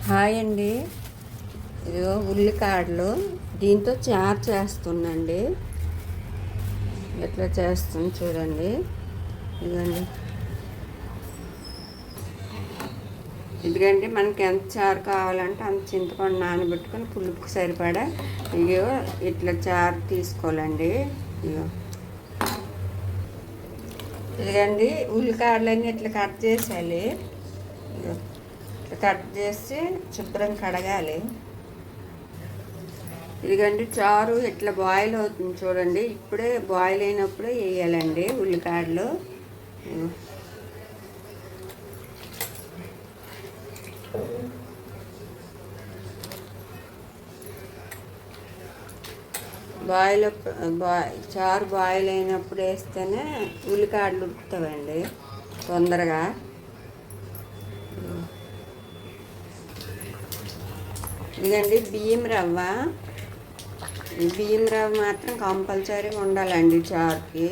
Hi అండి. ఇదిగో ఉల్లికాడలు దీంతో చారు చేస్తుందండి. ఎట్లా చేస్తుంది చూడండి. ఇదిగండి ఎందుకంటే మనకి ఎంత చారు కావాలంటే అంత చింతపండు నానబెట్టుకొని పులుపుకి సరిపడా ఇగో ఇట్లా చారు తీసుకోవాలండి. ఇగో ఇదిగండి ఉల్లికాడలన్నీ ఇట్లా కట్ చేసేయాలి. కట్ చేసి శుభ్రం కడగాలి. ఇదిగండి చారు ఇట్లా బాయిల్ అవుతుంది చూడండి. ఇప్పుడే బాయిల్ అయినప్పుడే వేయాలండి ఉల్లికాడలు. చారు బాయిల్ అయినప్పుడు వేస్తేనే ఉల్లికాడలు ఉడుకుతావండి తొందరగా. ఇదండి బియ్యం రవ్వ. ఈ బియ్యం రవ్వ మాత్రం కంపల్సరీ ఉండాలండి చారుకి.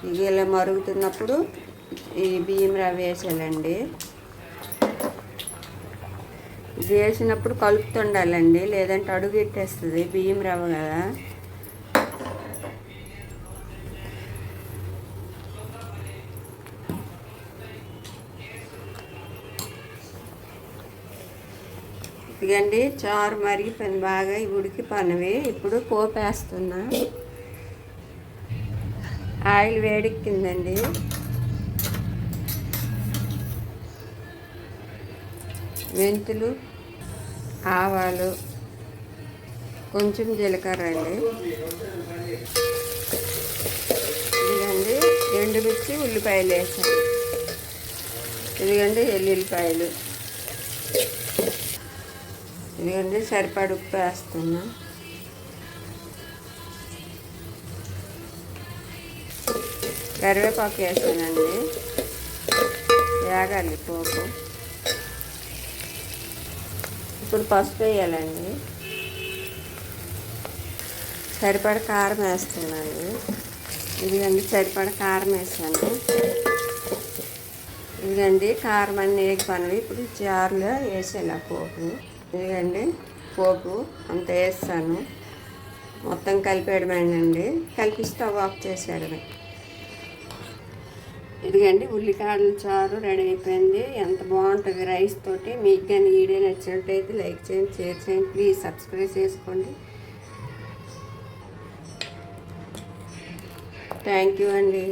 ఇది ఇలా మరుగుతున్నప్పుడు ఈ బియ్యం రవ్వ వేసేయాలండి. ఇది వేసినప్పుడు కలుపుతుండాలండి, లేదంటే అడుగు పెట్టేస్తుంది బియ్యం రవ్వ కదా. ఇదిగండి చారు మరిగిపోయింది బాగా, ఉడికి పనివి. ఇప్పుడు పోపు వేస్తున్నా. ఆయిల్ వేడెక్కిందండి. మెంతులు, ఆవాలు, కొంచెం జీలకర్ర అండి. ఇదిగండి ఎండుమిర్చి, ఉల్లిపాయలు వేసాను. ఇదిగండి ఎల్లుల్లిపాయలు. ఇదిగండి సరిపడ ఉప్పు వేస్తున్నా. కరివేపాకు వేసానండి. వేగాలి పోపు. ఇప్పుడు పసుపు వేయాలండి. సరిపడ కారం వేస్తున్నాను. ఇదిగండి సరిపడ కారం వేసాను. ఇదిగండి కారం అన్నీ వేగిపోయినవి. ఇప్పుడు చారులో వేసేలా పోపు. ఇదిగండి పోపు అంత వేస్తాను. మొత్తం కలిపేయడమేనండి. కలిపి స్టవ్ ఆఫ్ చేసేయడమే. ఇదిగండి ఉల్లికాడల చారు రెడీ అయిపోయింది. ఎంత బాగుంటుంది రైస్ తోటి. మీకు కానీ వీడియో నచ్చినట్టయితే లైక్ చేయండి, షేర్ చేయండి, ప్లీజ్ సబ్స్క్రైబ్ చేసుకోండి. థ్యాంక్ యూ అండి.